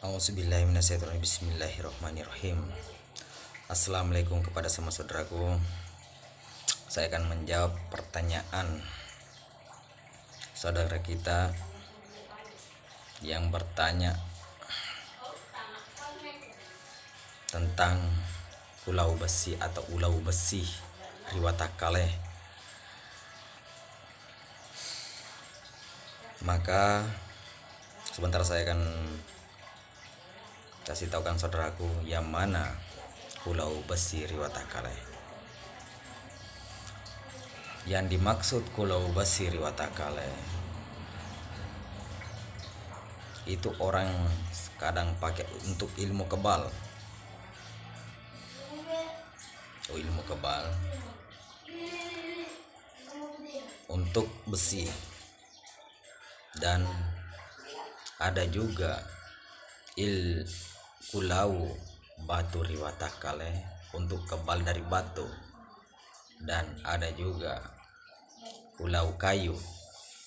Auzubillahiminasyaitonirrajim. Bismillahirrahmanirrahim. Assalamualaikum kepada semua saudaraku. Saya akan menjawab pertanyaan saudara kita yang bertanya tentang pulau besi atau ulau besi Riwatakale. Maka sebentar saya akan kasih tahukan saudaraku yang mana pulau besi Riwatakale. Yang dimaksud pulau besi Riwatakale itu orang kadang pakai untuk ilmu kebal. Ilmu kebal untuk besi, dan ada juga pulau batu Riwatakale untuk kebal dari batu, dan ada juga pulau kayu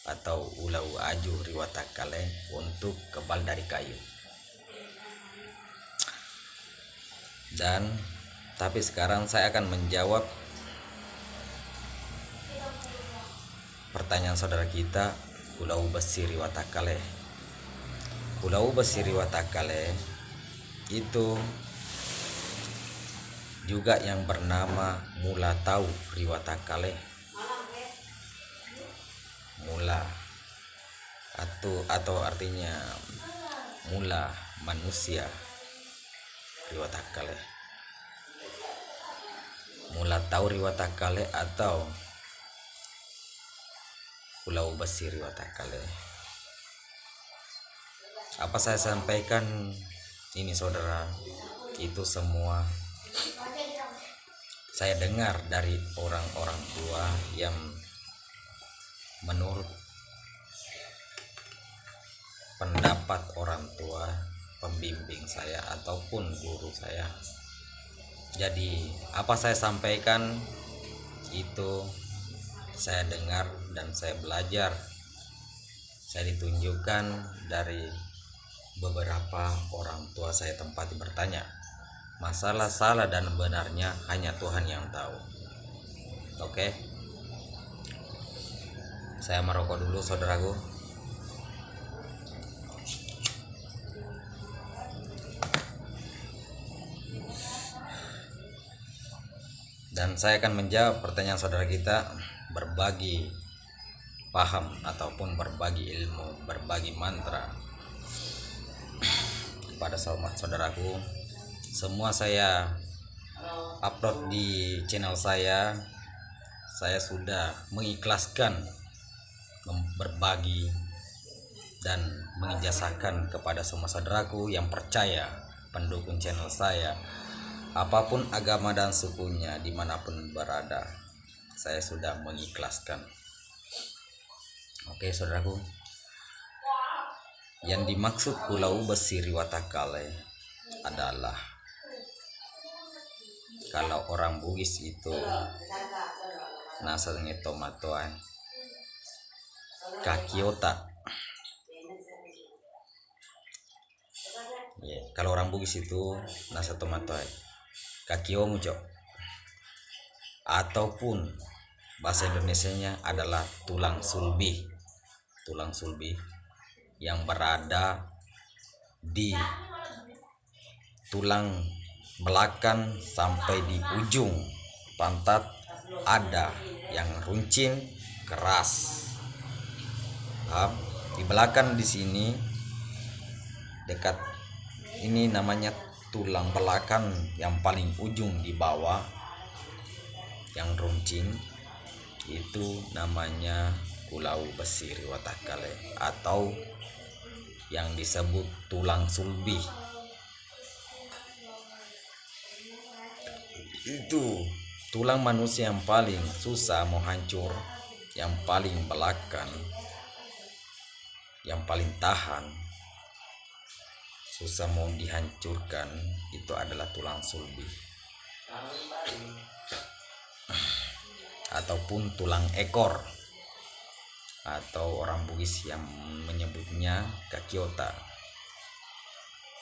atau pulau aju Riwatakale untuk kebal dari kayu. Dan tapi sekarang saya akan menjawab pertanyaan saudara kita, pulau besi Riwatakale. Pulau besi Riwatakale itu juga yang bernama Mula Tau Riwatakale. Mula atau artinya mula manusia Riwatakale. Mula Tau Riwatakale atau pulau besi Riwatakale. Apa saya sampaikan ini saudara, itu semua saya dengar dari orang-orang tua yang menurut pendapat orang tua, pembimbing saya ataupun guru saya. Jadi apa saya sampaikan itu saya dengar dan saya belajar. Saya ditunjukkan dari beberapa orang tua saya tempat bertanya. Masalah salah dan benarnya hanya Tuhan yang tahu. Oke. Saya merokok dulu saudaraku. Dan saya akan menjawab pertanyaan saudara kita, berbagi paham ataupun berbagi ilmu, berbagi mantra kepada saudaraku. Semua saya upload di channel saya. Saya sudah mengikhlaskan berbagi dan mengijazahkan kepada semua saudaraku yang percaya, pendukung channel saya, apapun agama dan sukunya, dimanapun berada, saya sudah mengikhlaskan. Oke saudaraku, yang dimaksud pulau besi Riwatakale adalah, kalau orang Bugis itu nasa ngetomatoy kakiota. Kalau orang Bugis itu nasa tomatoy kakiomuco, ataupun bahasa Indonesianya adalah tulang sulbi. Tulang sulbi yang berada di tulang belakang sampai di ujung pantat, ada yang runcing keras. Di belakang di sini dekat ini namanya tulang belakang yang paling ujung di bawah yang runcing, itu namanya pulau besi Riwatakale atau yang disebut tulang sulbi. Itu tulang manusia yang paling susah mau hancur, yang paling belakang, yang paling tahan, susah mau dihancurkan, itu adalah tulang sulbi ataupun tulang ekor, atau orang Bugis yang menyebutnya kakiota.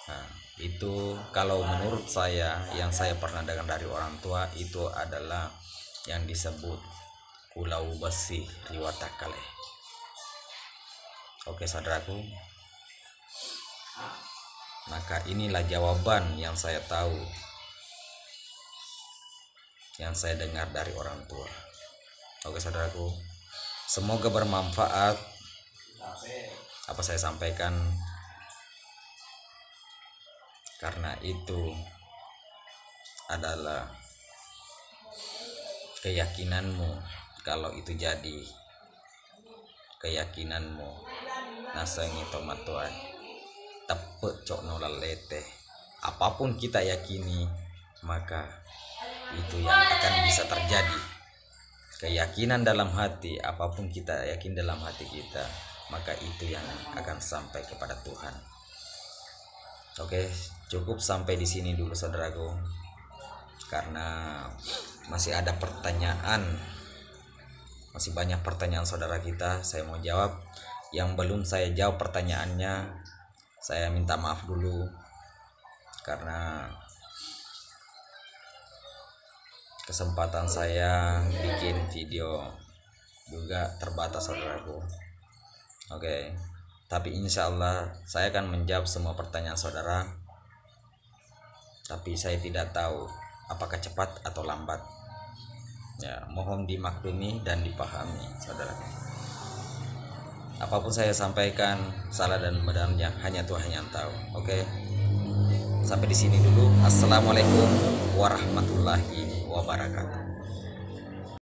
Nah, itu kalau menurut saya yang saya pernah dengar dari orang tua itu adalah yang disebut ulau besi riwatakale. Oke saudaraku, maka inilah jawaban yang saya tahu, yang saya dengar dari orang tua. Oke saudaraku, semoga bermanfaat apa saya sampaikan, karena itu adalah keyakinanmu. Kalau itu jadi keyakinanmu, nasangi tomatuan tepuk cok nolalete, apapun kita yakini maka itu yang akan bisa terjadi. Keyakinan dalam hati, apapun kita yakin dalam hati kita, maka itu yang akan sampai kepada Tuhan. Oke, cukup sampai di sini dulu saudaraku, karena masih ada pertanyaan, masih banyak pertanyaan saudara kita. Saya mau jawab. Yang belum saya jawab pertanyaannya, saya minta maaf dulu, karena kesempatan saya bikin video juga terbatas saudaraku. Oke, tapi insya Allah saya akan menjawab semua pertanyaan saudara, tapi saya tidak tahu apakah cepat atau lambat. Ya, mohon dimaklumi dan dipahami saudara. Apapun saya sampaikan salah dan benarnya hanya Tuhan yang tahu. Oke, sampai di sini dulu. Assalamualaikum warahmatullahi wabarakatuh.